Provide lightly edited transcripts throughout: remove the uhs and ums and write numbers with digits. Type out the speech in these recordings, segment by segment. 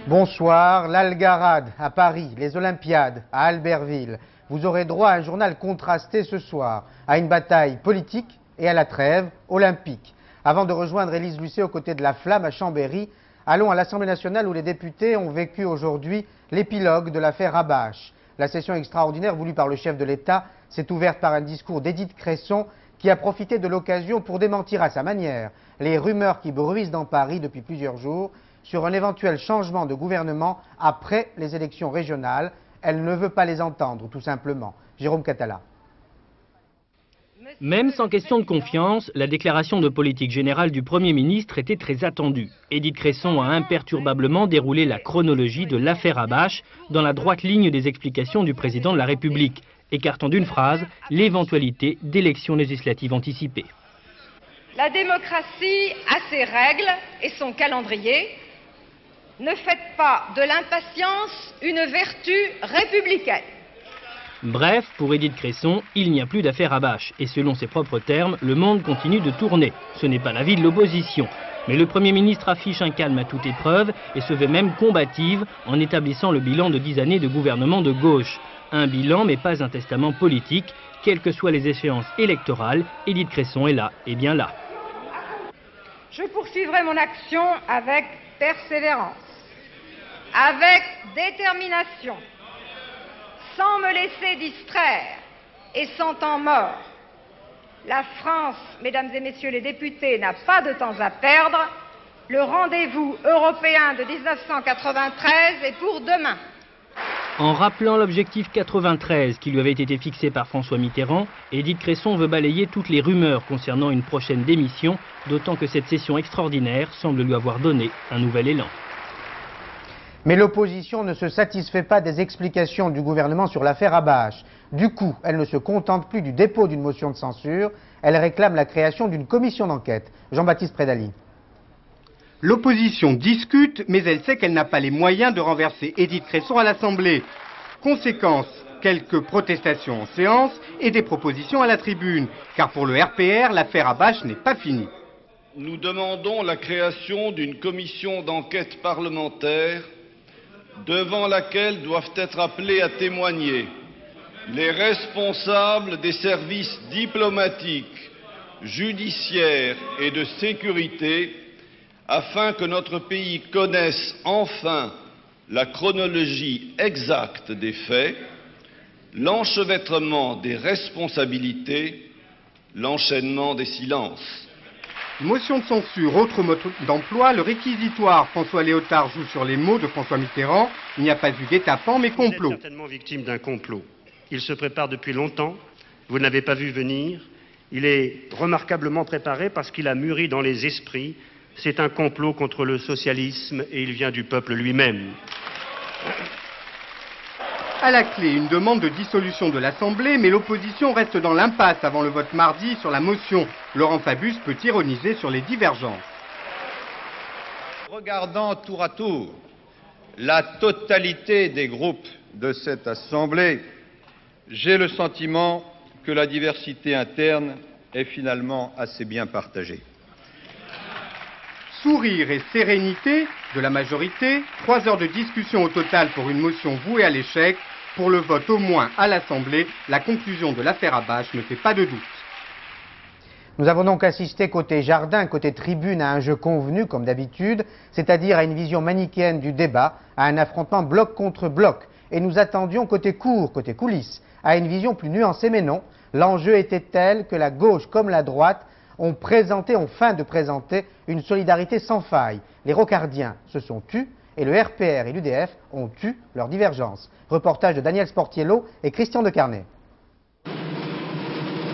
Bonsoir, l'Algarade à Paris, les Olympiades à Albertville. Vous aurez droit à un journal contrasté ce soir, à une bataille politique et à la trêve olympique. Avant de rejoindre Élise Lucet aux côtés de la Flamme à Chambéry, allons à l'Assemblée nationale où les députés ont vécu aujourd'hui l'épilogue de l'affaire Habash. La session extraordinaire voulue par le chef de l'État s'est ouverte par un discours d'Édith Cresson qui a profité de l'occasion pour démentir à sa manière les rumeurs qui bruissent dans Paris depuis plusieurs jours sur un éventuel changement de gouvernement après les élections régionales. Elle ne veut pas les entendre, tout simplement. Jérôme Catala. Même sans question de confiance, la déclaration de politique générale du Premier ministre était très attendue. Édith Cresson a imperturbablement déroulé la chronologie de l'affaire Habash dans la droite ligne des explications du président de la République, écartant d'une phrase l'éventualité d'élections législatives anticipées. La démocratie a ses règles et son calendrier. Ne faites pas de l'impatience une vertu républicaine. Bref, pour Édith Cresson, il n'y a plus d'affaire Habash. Et selon ses propres termes, le monde continue de tourner. Ce n'est pas l'avis de l'opposition. Mais le Premier ministre affiche un calme à toute épreuve et se veut même combative en établissant le bilan de 10 années de gouvernement de gauche. Un bilan mais pas un testament politique. Quelles que soient les échéances électorales, Édith Cresson est là, et bien là. Je poursuivrai mon action avec persévérance, avec détermination, sans me laisser distraire et sans temps mort. La France, mesdames et messieurs les députés, n'a pas de temps à perdre. Le rendez-vous européen de 1993 est pour demain. En rappelant l'objectif 93 qui lui avait été fixé par François Mitterrand, Édith Cresson veut balayer toutes les rumeurs concernant une prochaine démission, d'autant que cette session extraordinaire semble lui avoir donné un nouvel élan. Mais l'opposition ne se satisfait pas des explications du gouvernement sur l'affaire Habash. Du coup, elle ne se contente plus du dépôt d'une motion de censure, elle réclame la création d'une commission d'enquête. Jean-Baptiste Prédaly. L'opposition discute, mais elle sait qu'elle n'a pas les moyens de renverser Édith Cresson à l'Assemblée. Conséquence, quelques protestations en séance et des propositions à la tribune. Car pour le RPR, l'affaire Habash n'est pas finie. Nous demandons la création d'une commission d'enquête parlementaire devant laquelle doivent être appelés à témoigner les responsables des services diplomatiques, judiciaires et de sécurité, afin que notre pays connaisse enfin la chronologie exacte des faits, l'enchevêtrement des responsabilités, l'enchaînement des silences. Motion de censure, autre mode d'emploi, le réquisitoire. François Léotard joue sur les mots de François Mitterrand. Il n'y a pas eu guet-apens, mais complot. Vous êtes certainement victime d'un complot. Il se prépare depuis longtemps, vous n'avez pas vu venir. Il est remarquablement préparé parce qu'il a mûri dans les esprits. C'est un complot contre le socialisme et il vient du peuple lui-même. À la clé, une demande de dissolution de l'Assemblée, mais l'opposition reste dans l'impasse avant le vote mardi sur la motion. Laurent Fabius peut ironiser sur les divergences. Regardant tour à tour la totalité des groupes de cette Assemblée, j'ai le sentiment que la diversité interne est finalement assez bien partagée. Sourire et sérénité de la majorité, 3 heures de discussion au total pour une motion vouée à l'échec. Pour le vote au moins à l'Assemblée, la conclusion de l'affaire Habash ne fait pas de doute. Nous avons donc assisté côté jardin, côté tribune à un jeu convenu comme d'habitude, c'est-à-dire à une vision manichéenne du débat, à un affrontement bloc contre bloc. Et nous attendions côté cour, côté coulisses, à une vision plus nuancée, mais non. L'enjeu était tel que la gauche comme la droite ont feint de présenter une solidarité sans faille. Les rocardiens se sont tus et le RPR et l'UDF ont eu leurs divergences. Reportage de Daniel Sportiello et Christian Decarnet.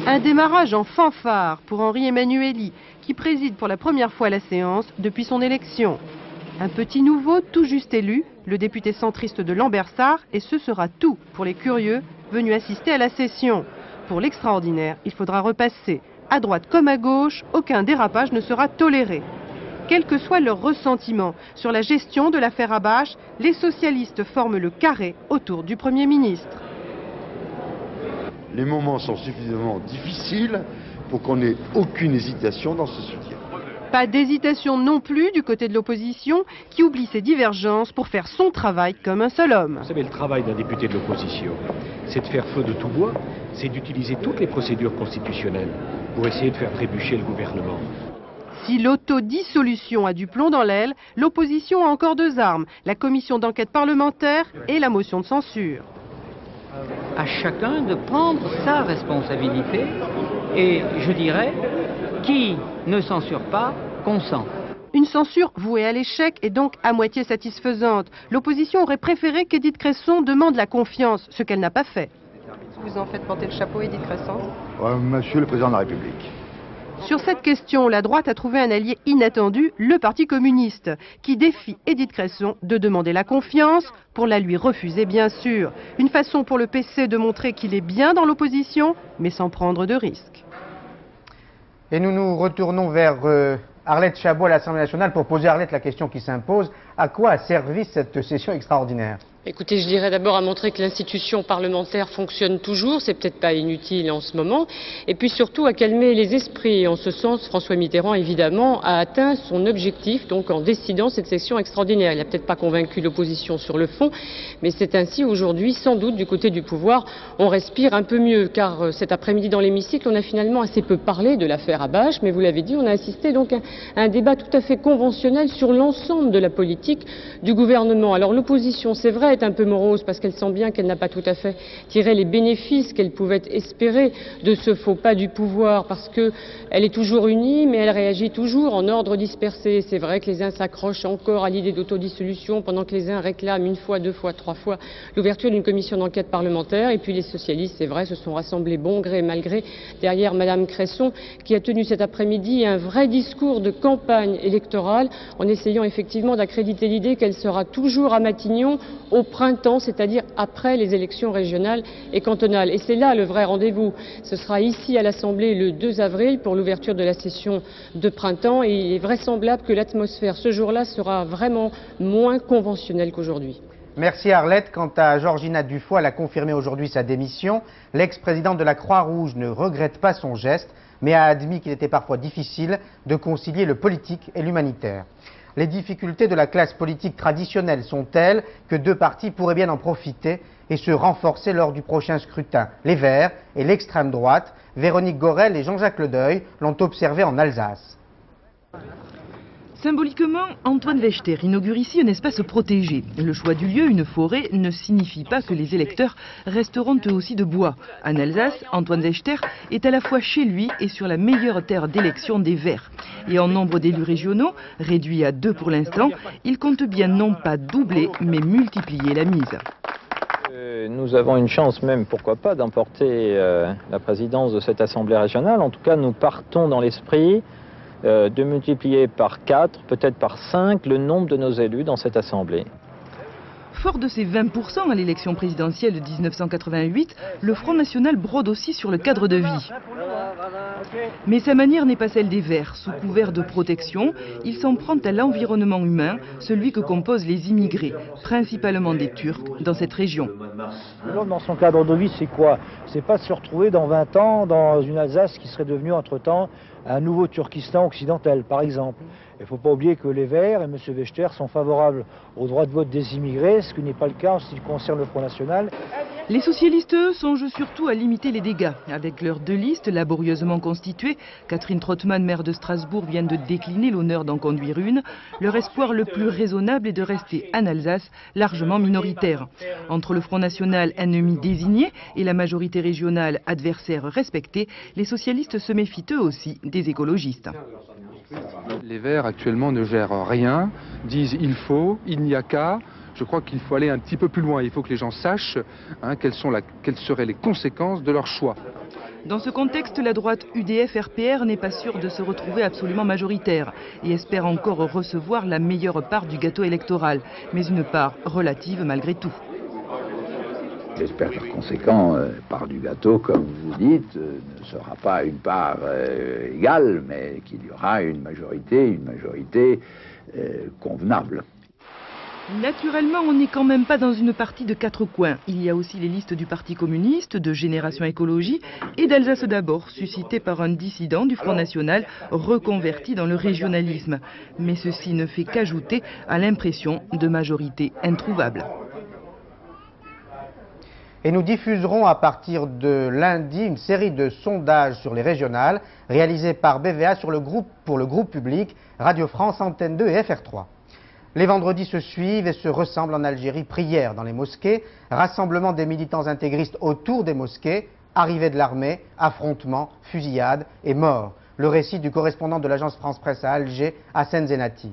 Un démarrage en fanfare pour Henri Emmanuelli, qui préside pour la première fois la séance depuis son élection. Un petit nouveau tout juste élu, le député centriste de Lambersart, et ce sera tout pour les curieux venus assister à la session. Pour l'extraordinaire, il faudra repasser. À droite comme à gauche, aucun dérapage ne sera toléré. Quel que soit leur ressentiment sur la gestion de l'affaire Habache, les socialistes forment le carré autour du Premier ministre. Les moments sont suffisamment difficiles pour qu'on n'ait aucune hésitation dans ce soutien. Pas d'hésitation non plus du côté de l'opposition qui oublie ses divergences pour faire son travail comme un seul homme. Vous savez, le travail d'un député de l'opposition, c'est de faire feu de tout bois, c'est d'utiliser toutes les procédures constitutionnelles pour essayer de faire trébucher le gouvernement. Si l'autodissolution a du plomb dans l'aile, l'opposition a encore deux armes, la commission d'enquête parlementaire et la motion de censure. À chacun de prendre sa responsabilité et, je dirais, qui ne censure pas, consent. Une censure vouée à l'échec et donc à moitié satisfaisante. L'opposition aurait préféré qu'Édith Cresson demande la confiance, ce qu'elle n'a pas fait. Vous en faites porter le chapeau, Édith Cresson ? Monsieur le Président de la République. Sur cette question, la droite a trouvé un allié inattendu, le Parti communiste, qui défie Édith Cresson de demander la confiance pour la lui refuser, bien sûr. Une façon pour le PC de montrer qu'il est bien dans l'opposition, mais sans prendre de risques. Et nous nous retournons vers Arlette Chabot à l'Assemblée nationale pour poser à Arlette la question qui s'impose. À quoi a servi cette session extraordinaire ? Écoutez, je dirais d'abord à montrer que l'institution parlementaire fonctionne toujours, c'est peut-être pas inutile en ce moment, et puis surtout à calmer les esprits. En ce sens, François Mitterrand, évidemment, a atteint son objectif, donc en décidant cette session extraordinaire. Il n'a peut-être pas convaincu l'opposition sur le fond, mais c'est ainsi aujourd'hui, sans doute, du côté du pouvoir, on respire un peu mieux, car cet après-midi dans l'hémicycle, on a finalement assez peu parlé de l'affaire Habache, mais vous l'avez dit, on a assisté donc à un débat tout à fait conventionnel sur l'ensemble de la politique du gouvernement. Alors l'opposition, c'est vrai, est un peu morose parce qu'elle sent bien qu'elle n'a pas tout à fait tiré les bénéfices qu'elle pouvait espérer de ce faux pas du pouvoir, parce qu'elle est toujours unie mais elle réagit toujours en ordre dispersé. C'est vrai que les uns s'accrochent encore à l'idée d'autodissolution pendant que les uns réclament une fois, deux fois, trois fois l'ouverture d'une commission d'enquête parlementaire, et puis les socialistes, c'est vrai, se sont rassemblés bon gré mal gré derrière Madame Cresson qui a tenu cet après-midi un vrai discours de campagne électorale en essayant effectivement d'accréditer l'idée qu'elle sera toujours à Matignon au printemps, c'est-à-dire après les élections régionales et cantonales. Et c'est là le vrai rendez-vous. Ce sera ici à l'Assemblée le 2 avril pour l'ouverture de la session de printemps, et il est vraisemblable que l'atmosphère ce jour-là sera vraiment moins conventionnelle qu'aujourd'hui. Merci Arlette. Quant à Georgina Dufoy, elle a confirmé aujourd'hui sa démission. L'ex-présidente de la Croix-Rouge ne regrette pas son geste, mais a admis qu'il était parfois difficile de concilier le politique et l'humanitaire. Les difficultés de la classe politique traditionnelle sont telles que deux partis pourraient bien en profiter et se renforcer lors du prochain scrutin. Les Verts et l'extrême droite, Véronique Gorel et Jean-Jacques Ledeuil l'ont observé en Alsace. Symboliquement, Antoine Wechter inaugure ici un espace protégé. Le choix du lieu, une forêt, ne signifie pas que les électeurs resteront eux aussi de bois. En Alsace, Antoine Wechter est à la fois chez lui et sur la meilleure terre d'élection des Verts. Et en nombre d'élus régionaux, réduit à 2 pour l'instant, il compte bien non pas doubler, mais multiplier la mise. Nous avons une chance même, pourquoi pas, d'emporter la présidence de cette Assemblée régionale. En tout cas, nous partons dans l'esprit de multiplier par 4, peut-être par 5, le nombre de nos élus dans cette Assemblée. Fort de ses 20% à l'élection présidentielle de 1988, le Front National brode aussi sur le cadre de vie. Mais sa manière n'est pas celle des Verts. Sous couvert de protection, il s'en prend à l'environnement humain, celui que composent les immigrés, principalement des Turcs, dans cette région. L'homme dans son cadre de vie, c'est quoi? C'est pas se retrouver dans 20 ans dans une Alsace qui serait devenue entre-temps un nouveau Turkistan occidental, par exemple. Il ne faut pas oublier que les Verts et M. Wechter sont favorables au droit de vote des immigrés, ce qui n'est pas le cas en ce qui concerne le Front National. Les socialistes, eux, songent surtout à limiter les dégâts. Avec leurs deux listes laborieusement constituées, Catherine Trottmann, maire de Strasbourg, vient de décliner l'honneur d'en conduire une. Leur espoir le plus raisonnable est de rester en Alsace, largement minoritaire. Entre le Front National, ennemi désigné, et la majorité régionale, adversaire respecté, les socialistes se méfient eux aussi des écologistes. Les Verts actuellement ne gèrent rien, disent il n'y a qu'à. Je crois qu'il faut aller un petit peu plus loin. Il faut que les gens sachent quelles seraient les conséquences de leur choix. Dans ce contexte, la droite UDF-RPR n'est pas sûre de se retrouver absolument majoritaire et espère encore recevoir la meilleure part du gâteau électoral, mais une part relative malgré tout. J'espère par conséquent, part du gâteau, comme vous dites, ne sera pas une part égale, mais qu'il y aura une majorité convenable. Naturellement, on n'est quand même pas dans une partie de 4 coins. Il y a aussi les listes du Parti communiste, de Génération Écologie et d'Alsace d'abord, suscitées par un dissident du Front National reconverti dans le régionalisme. Mais ceci ne fait qu'ajouter à l'impression de majorité introuvable. Et nous diffuserons à partir de lundi une série de sondages sur les régionales réalisés par BVA pour le groupe public Radio France, Antenne 2 et FR3. Les vendredis se suivent et se ressemblent en Algérie. Prières dans les mosquées, rassemblement des militants intégristes autour des mosquées, arrivée de l'armée, affrontements, fusillades et morts. Le récit du correspondant de l'agence France-Presse à Alger, Hassen Zenati.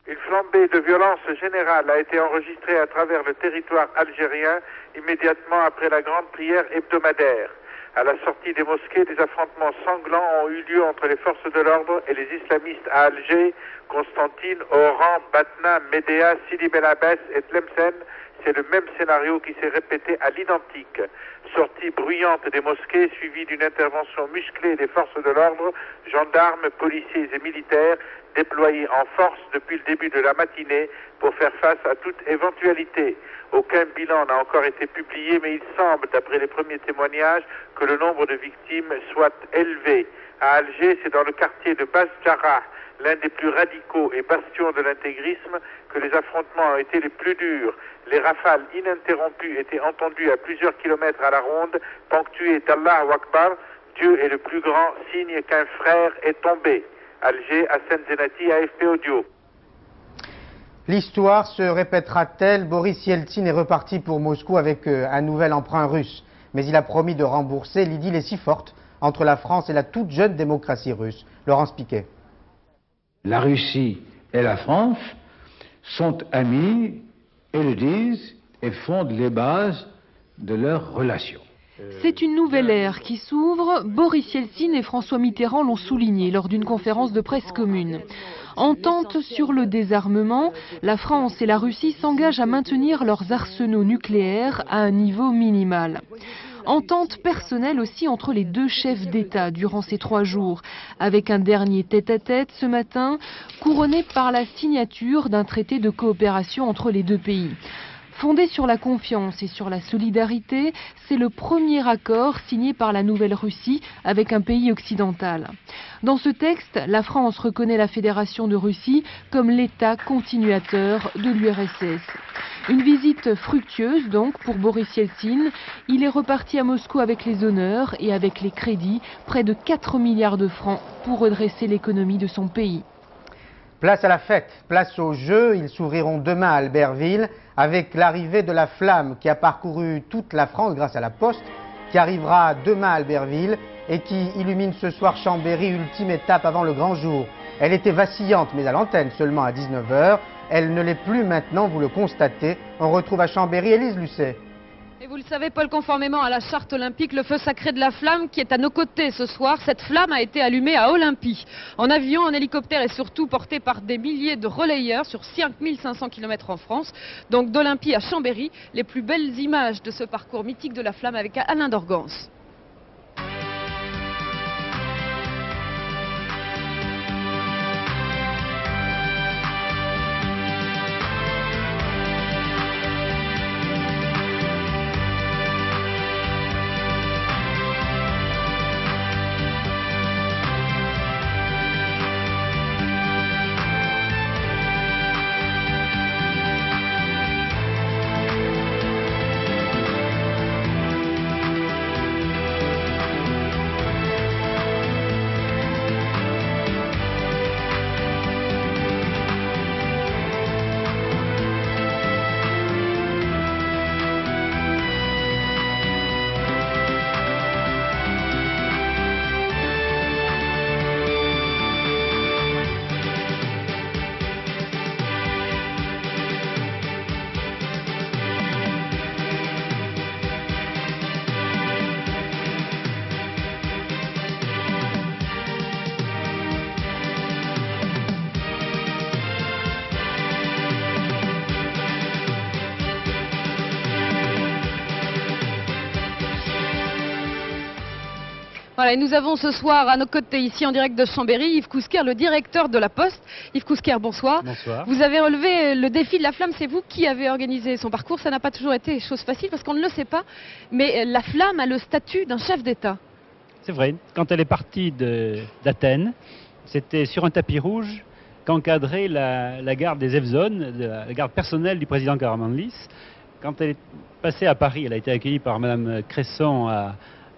Une flambée de violence générale a été enregistrée à travers le territoire algérien immédiatement après la grande prière hebdomadaire. À la sortie des mosquées, des affrontements sanglants ont eu lieu entre les forces de l'ordre et les islamistes à Alger, Constantine, Oran, Batna, Médéa, Sidi Ben Abbès et Tlemcen. C'est le même scénario qui s'est répété à l'identique. Sortie bruyante des mosquées suivie d'une intervention musclée des forces de l'ordre, gendarmes, policiers et militaires déployés en force depuis le début de la matinée pour faire face à toute éventualité. Aucun bilan n'a encore été publié, mais il semble, d'après les premiers témoignages, que le nombre de victimes soit élevé. À Alger, c'est dans le quartier de Bas Jarrah, l'un des plus radicaux et bastions de l'intégrisme, que les affrontements ont été les plus durs. Les rafales ininterrompues étaient entendues à plusieurs kilomètres à la ronde, ponctuées d'Allah Akbar, Dieu est le plus grand, signe qu'un frère est tombé. Alger, Hassen Zenati, AFP Audio. L'histoire se répétera-t-elle? Boris Yeltsin est reparti pour Moscou avec un nouvel emprunt russe. Mais il a promis de rembourser. L'idylle est si forte entre la France et la toute jeune démocratie russe. Laurence Piquet. La Russie et la France sont amis et le disent et fondent les bases de leurs relations. C'est une nouvelle ère qui s'ouvre. Boris Yeltsin et François Mitterrand l'ont souligné lors d'une conférence de presse commune. Entente sur le désarmement, la France et la Russie s'engagent à maintenir leurs arsenaux nucléaires à un niveau minimal. Entente personnelle aussi entre les deux chefs d'État durant ces 3 jours, avec un dernier tête-à-tête ce matin, couronné par la signature d'un traité de coopération entre les deux pays. Fondé sur la confiance et sur la solidarité, c'est le premier accord signé par la Nouvelle-Russie avec un pays occidental. Dans ce texte, la France reconnaît la Fédération de Russie comme l'État continuateur de l'URSS. Une visite fructueuse donc pour Boris Yeltsin. Il est reparti à Moscou avec les honneurs et avec les crédits, près de 4 milliards de francs pour redresser l'économie de son pays. Place à la fête, place aux Jeux. Ils s'ouvriront demain à Albertville avec l'arrivée de la flamme qui a parcouru toute la France grâce à la Poste, qui arrivera demain à Albertville et qui illumine ce soir Chambéry, ultime étape avant le grand jour. Elle était vacillante, mais à l'antenne seulement à 19 h. Elle ne l'est plus maintenant, vous le constatez. On retrouve à Chambéry Élise Lucet. Et vous le savez, Paul, conformément à la charte olympique, le feu sacré de la flamme qui est à nos côtés ce soir, cette flamme a été allumée à Olympie. En avion, en hélicoptère et surtout portée par des milliers de relayeurs sur 5500 km en France. Donc d'Olympie à Chambéry, les plus belles images de ce parcours mythique de la flamme avec Alain Dorgance. Voilà, et nous avons ce soir à nos côtés, ici en direct de Chambéry, Yves Cousquer, le directeur de la Poste. Yves Cousquer, bonsoir. Bonsoir. Vous avez relevé le défi de la flamme, c'est vous qui avez organisé son parcours. Ça n'a pas toujours été chose facile parce qu'on ne le sait pas, mais la flamme a le statut d'un chef d'État. C'est vrai, quand elle est partie d'Athènes, c'était sur un tapis rouge qu'encadrait la garde des Evzones, la garde personnelle du président Karamanlis. Quand elle est passée à Paris, elle a été accueillie par Mme Cresson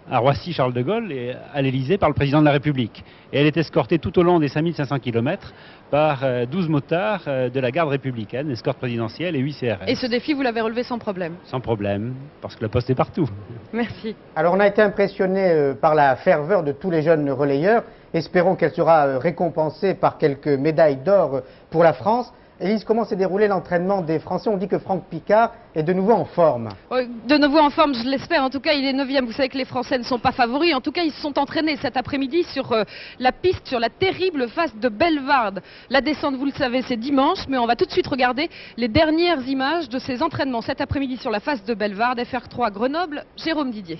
à Roissy, Charles de Gaulle, et à l'Élysée par le président de la République. Et elle est escortée tout au long des 5500 km par 12 motards de la garde républicaine, escorte présidentielle et 8 CRS. Et ce défi, vous l'avez relevé sans problème? Sans problème, parce que la Poste est partout. Merci. Alors on a été impressionné par la ferveur de tous les jeunes relayeurs. Espérons qu'elle sera récompensée par quelques médailles d'or pour la France. Élise, comment s'est déroulé l'entraînement des Français? On dit que Franck Picard est de nouveau en forme. De nouveau en forme, je l'espère. En tout cas, il est 9e. Vous savez que les Français ne sont pas favoris. En tout cas, ils se sont entraînés cet après-midi sur la piste, sur la terrible face de Bellevarde. La descente, vous le savez, c'est dimanche, mais on va tout de suite regarder les dernières images de ces entraînements cet après-midi sur la face de Bellevarde. FR3 Grenoble, Jérôme Didier.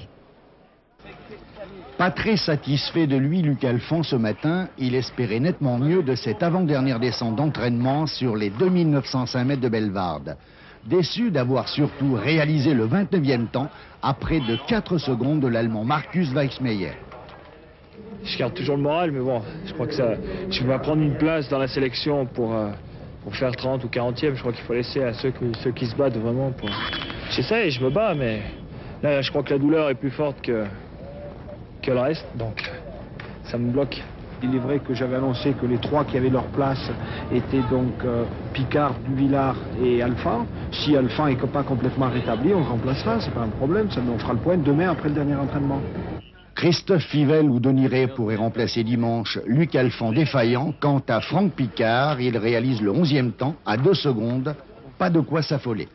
Pas très satisfait de lui, Luc Alphand, ce matin, il espérait nettement mieux de cette avant-dernière descente d'entraînement sur les 2905 mètres de Bellevarde. Déçu d'avoir surtout réalisé le 29e temps à près de 4 secondes de l'Allemand Markus Weichsmeyer. Je garde toujours le moral, mais bon, je crois que je vais prendre une place dans la sélection pour faire 30 ou 40e. Je crois qu'il faut laisser à ceux qui se battent vraiment. J'essaie, je me bats, mais là, je crois que la douleur est plus forte que le reste, donc ça me bloque. Il est vrai que j'avais annoncé que les 3 qui avaient leur place étaient donc Picard, Duvillard et Alphand. Si Alphand n'est pas complètement rétabli, on le remplacera, c'est pas un problème, on fera le point demain après le dernier entraînement. Christophe Fivel ou Denis Ray pourraient remplacer dimanche Luc Alphand défaillant. Quant à Franck Picard, il réalise le 11e temps à 2 secondes, pas de quoi s'affoler.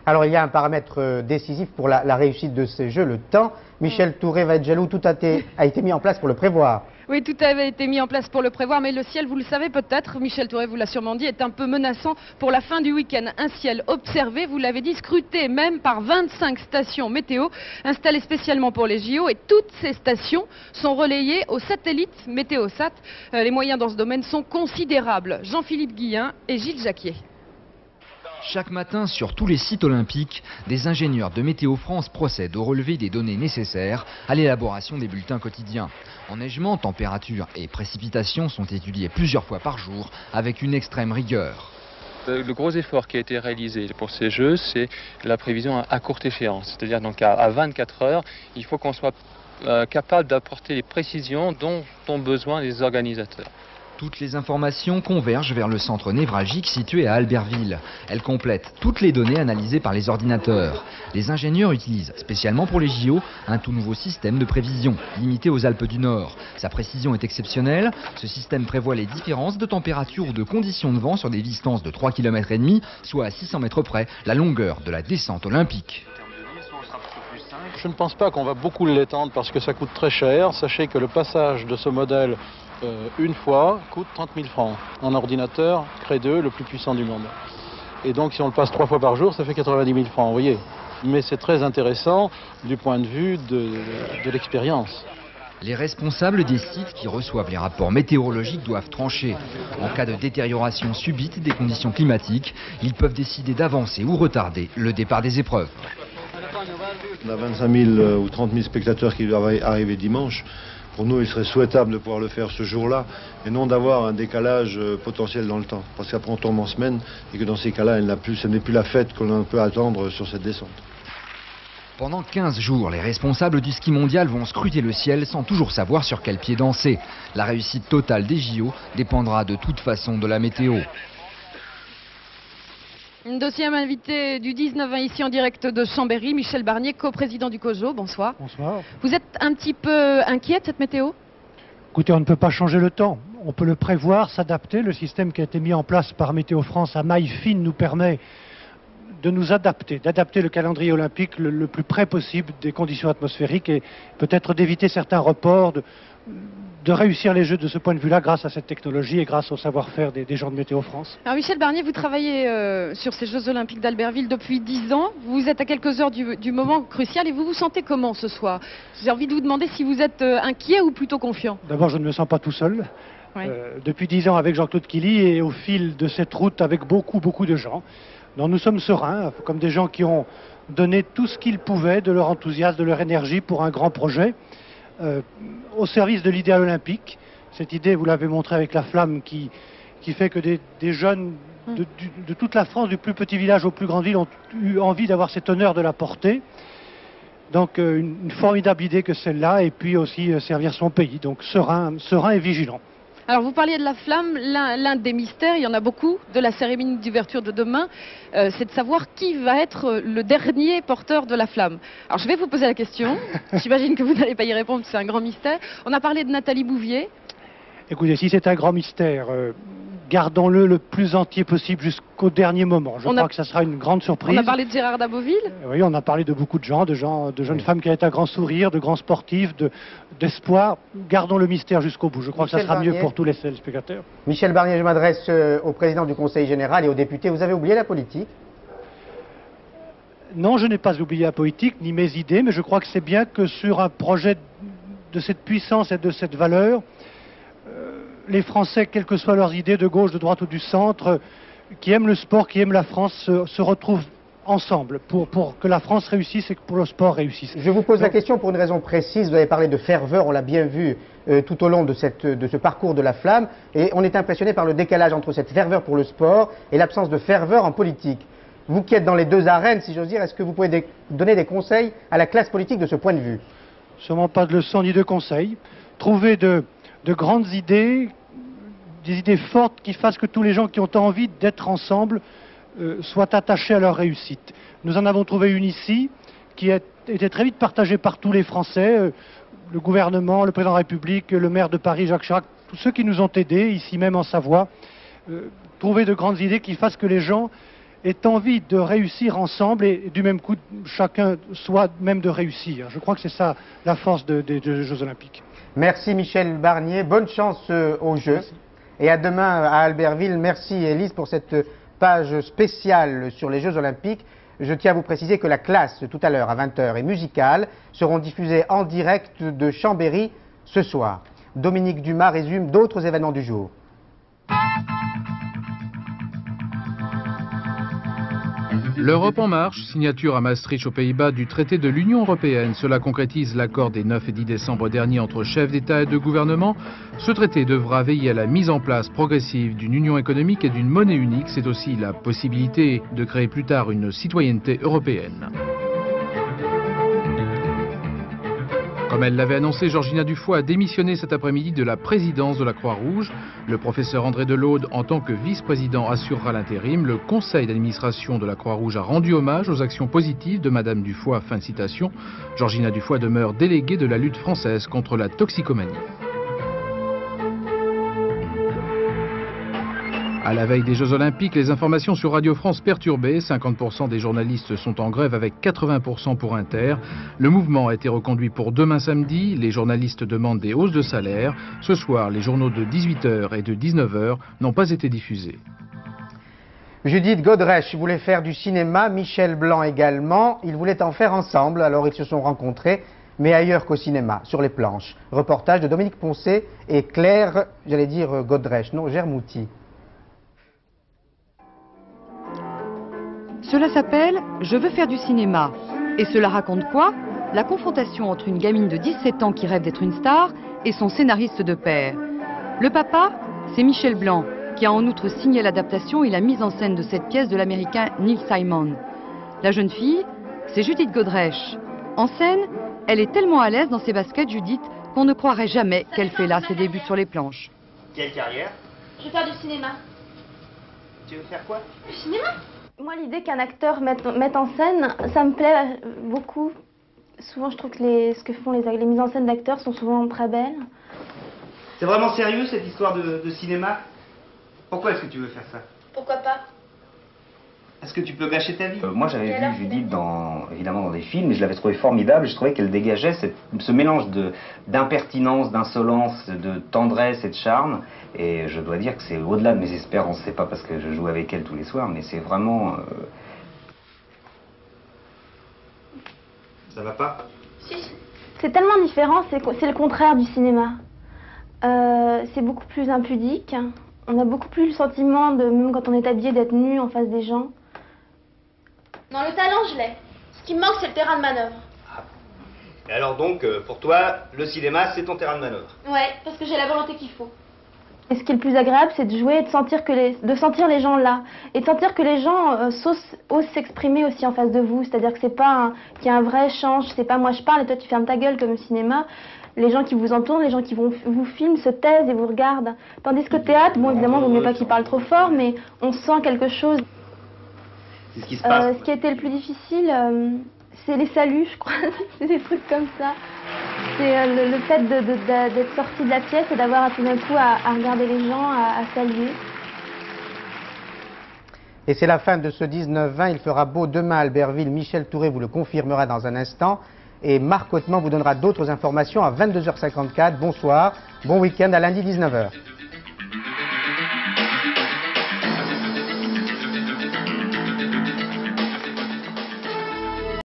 Alors il y a un paramètre décisif pour la réussite de ces Jeux, le temps. Michel Touré va être jaloux, tout a été mis en place pour le prévoir. Oui, tout avait été mis en place pour le prévoir, mais le ciel, vous le savez peut-être, Michel Touré vous l'a sûrement dit, est un peu menaçant pour la fin du week-end. Un ciel observé, vous l'avez dit, scruté même par 25 stations météo installées spécialement pour les JO, et toutes ces stations sont relayées au satellite Météosat. Les moyens dans ce domaine sont considérables. Jean-Philippe Guillain et Gilles Jacquier. Chaque matin, sur tous les sites olympiques, des ingénieurs de Météo France procèdent au relevé des données nécessaires à l'élaboration des bulletins quotidiens. Enneigement, température et précipitations sont étudiés plusieurs fois par jour avec une extrême rigueur. Le gros effort qui a été réalisé pour ces Jeux, c'est la prévision à courte échéance. C'est-à-dire donc à 24 heures, il faut qu'on soit capable d'apporter les précisions dont ont besoin les organisateurs. Toutes les informations convergent vers le centre névralgique situé à Albertville. Elles complètent toutes les données analysées par les ordinateurs. Les ingénieurs utilisent, spécialement pour les JO, un tout nouveau système de prévision, limité aux Alpes du Nord. Sa précision est exceptionnelle. Ce système prévoit les différences de température ou de conditions de vent sur des distances de 3,5 km, soit à 600 mètres près, la longueur de la descente olympique. Je ne pense pas qu'on va beaucoup l'étendre parce que ça coûte très cher. Sachez que le passage de ce modèle une fois coûte 30 000 francs. Un ordinateur Cray 2, le plus puissant du monde. Et donc si on le passe 3 fois par jour, ça fait 90 000 francs, vous voyez. Mais c'est très intéressant du point de vue de l'expérience. Les responsables des sites qui reçoivent les rapports météorologiques doivent trancher. En cas de détérioration subite des conditions climatiques, ils peuvent décider d'avancer ou retarder le départ des épreuves. On a 25 000 ou 30 000 spectateurs qui doivent arriver dimanche. Pour nous, il serait souhaitable de pouvoir le faire ce jour-là et non d'avoir un décalage potentiel dans le temps. Parce qu'après on tombe en semaine et que dans ces cas-là, ce n'est plus la fête que l'on peut attendre sur cette descente. Pendant 15 jours, les responsables du ski mondial vont scruter le ciel sans toujours savoir sur quel pied danser. La réussite totale des JO dépendra de toute façon de la météo. Deuxième invité du 19-20 ici en direct de Chambéry, Michel Barnier, coprésident du COJO. Bonsoir. Bonsoir. Vous êtes un petit peu inquiet de cette météo? Écoutez, on ne peut pas changer le temps. On peut le prévoir, s'adapter. Le système qui a été mis en place par Météo France à maille fine nous permet de nous adapter, d'adapter le calendrier olympique le plus près possible des conditions atmosphériques et peut-être d'éviter certains reports, de réussir les Jeux de ce point de vue-là grâce à cette technologie et grâce au savoir-faire des gens de Météo France. Alors Michel Barnier, vous travaillez sur ces Jeux Olympiques d'Albertville depuis 10 ans. Vous êtes à quelques heures du moment crucial et vous vous sentez comment ce soir? J'ai envie de vous demander si vous êtes inquiet ou plutôt confiant. D'abord, je ne me sens pas tout seul. Oui. Depuis 10 ans avec Jean-Claude Killy et au fil de cette route avec beaucoup de gens. Donc nous sommes sereins, comme des gens qui ont donné tout ce qu'ils pouvaient de leur enthousiasme, de leur énergie pour un grand projet. Au service de l'idéal olympique. Cette idée, vous l'avez montré avec la flamme, qui fait que des jeunes de toute la France, du plus petit village aux plus grandes villes, ont eu envie d'avoir cet honneur de la porter. Donc une formidable idée que celle-là, et puis aussi servir son pays. Donc serein et vigilant. Alors vous parliez de la flamme, l'un des mystères, il y en a beaucoup, de la cérémonie d'ouverture de demain, c'est de savoir qui va être le dernier porteur de la flamme. Alors je vais vous poser la question, j'imagine que vous n'allez pas y répondre, c'est un grand mystère. On a parlé de Nathalie Bouvier. Écoutez, si c'est un grand mystère, gardons-le le plus entier possible jusqu'au dernier moment. Je crois que ça sera une grande surprise. On a parlé de Gérard Daboville. Oui, on a parlé de beaucoup de gens, de jeunes femmes qui avaient un grand sourire, de grands sportifs, d'espoir. Gardons le mystère jusqu'au bout. Je crois que ça sera mieux pour tous les spectateurs. Michel Barnier, je m'adresse au président du Conseil général et aux députés. Vous avez oublié la politique? Non, je n'ai pas oublié la politique, ni mes idées, mais je crois que c'est bien que sur un projet de cette puissance et de cette valeur, les Français, quelles que soient leurs idées, de gauche, de droite ou du centre, qui aiment le sport, qui aiment la France, se retrouvent ensemble pour que la France réussisse et que pour le sport réussisse. Je vous pose la question pour une raison précise. Vous avez parlé de ferveur, on l'a bien vu tout au long de ce parcours de la flamme, et on est impressionné par le décalage entre cette ferveur pour le sport et l'absence de ferveur en politique. Vous qui êtes dans les deux arènes, si j'ose dire, est-ce que vous pouvez donner des conseils à la classe politique de ce point de vue? Sûrement pas de leçons ni de conseils. Trouver de grandes idées, des idées fortes qui fassent que tous les gens qui ont envie d'être ensemble soient attachés à leur réussite. Nous en avons trouvé une ici qui a été très vite partagée par tous les Français, le gouvernement, le président de la République, le maire de Paris, Jacques Chirac, tous ceux qui nous ont aidés, ici même en Savoie, trouver de grandes idées qui fassent que les gens aient envie de réussir ensemble et du même coup, chacun soit même de réussir. Je crois que c'est ça la force des Jeux Olympiques. Merci Michel Barnier, bonne chance aux Jeux. Merci. Et à demain à Albertville. Merci Élise pour cette page spéciale sur les Jeux Olympiques. Je tiens à vous préciser que la classe tout à l'heure à 20h et musicale seront diffusées en direct de Chambéry ce soir. Dominique Dumas résume d'autres événements du jour. L'Europe en marche, signature à Maastricht aux Pays-Bas du traité de l'Union européenne. Cela concrétise l'accord des 9 et 10 décembre dernier entre chefs d'État et de gouvernement. Ce traité devra veiller à la mise en place progressive d'une union économique et d'une monnaie unique. C'est aussi la possibilité de créer plus tard une citoyenneté européenne. Comme elle l'avait annoncé, Georgina Dufoy a démissionné cet après-midi de la présidence de la Croix-Rouge. Le professeur André Delaude, en tant que vice-président, assurera l'intérim. Le conseil d'administration de la Croix-Rouge a rendu hommage aux actions positives de Madame Dufoy. Fin de citation. Georgina Dufoy demeure déléguée de la lutte française contre la toxicomanie. À la veille des Jeux Olympiques, les informations sur Radio France perturbées. 50% des journalistes sont en grève avec 80% pour Inter. Le mouvement a été reconduit pour demain samedi. Les journalistes demandent des hausses de salaire. Ce soir, les journaux de 18h et de 19h n'ont pas été diffusés. Judith Godrèche voulait faire du cinéma, Michel Blanc également. Ils voulaient en faire ensemble, alors ils se sont rencontrés, mais ailleurs qu'au cinéma, sur les planches. Reportage de Dominique Poncet et Claire, j'allais dire Godrèche, non, Germouti. Cela s'appelle « Je veux faire du cinéma ». Et cela raconte quoi? La confrontation entre une gamine de 17 ans qui rêve d'être une star et son scénariste de père. Le papa, c'est Michel Blanc, qui a en outre signé l'adaptation et la mise en scène de cette pièce de l'américain Neil Simon. La jeune fille, c'est Judith Godrèche. En scène, elle est tellement à l'aise dans ses baskets, Judith, qu'on ne croirait jamais qu'elle fait là ses débuts sur les planches. Quelle carrière? Je vais faire du cinéma. Tu veux faire quoi? Du cinéma? Moi, l'idée qu'un acteur mette en scène, ça me plaît beaucoup. Souvent, je trouve que ce que font les mises en scène d'acteurs sont souvent très belles. C'est vraiment sérieux, cette histoire de cinéma? Pourquoi est-ce que tu veux faire ça? Pourquoi pas? Parce que tu peux gâcher ta vie. Moi j'avais vu Judith évidemment dans des films et je l'avais trouvée formidable. Je trouvais qu'elle dégageait ce mélange d'impertinence, d'insolence, de tendresse et de charme. Et je dois dire que c'est au-delà de mes espérances. C'est pas parce que je joue avec elle tous les soirs, mais c'est vraiment... Ça va pas? Si. C'est tellement différent, c'est le contraire du cinéma. C'est beaucoup plus impudique. On a beaucoup plus le sentiment, même quand on est habillé, d'être nu en face des gens. Non, le talent, je l'ai. Ce qui me manque, c'est le terrain de manœuvre. Et alors donc, pour toi, le cinéma, c'est ton terrain de manœuvre? Ouais, parce que j'ai la volonté qu'il faut. Et ce qui est le plus agréable, c'est de jouer et de sentir les gens là. Et de sentir que les gens osent s'exprimer aussi en face de vous. C'est-à-dire que c'est pas qu'il y a un vrai échange, c'est pas moi je parle et toi tu fermes ta gueule comme au cinéma. Les gens qui vous entourent, les gens qui vous filment se taisent et vous regardent. Tandis qu'au théâtre, bon évidemment, il ne vaut mieux pas qu'ils parlent trop fort, mais on sent quelque chose. C'est ce qui se passe. Ce qui a été le plus difficile, c'est les saluts, je crois. C'est des trucs comme ça. C'est le fait d'être sorti de la pièce et d'avoir tout d'un coup à regarder les gens, à saluer. Et c'est la fin de ce 19-20. Il fera beau demain à Albertville. Michel Touré vous le confirmera dans un instant. Et Marc Hautement vous donnera d'autres informations à 22h54. Bonsoir, bon week-end à lundi 19h.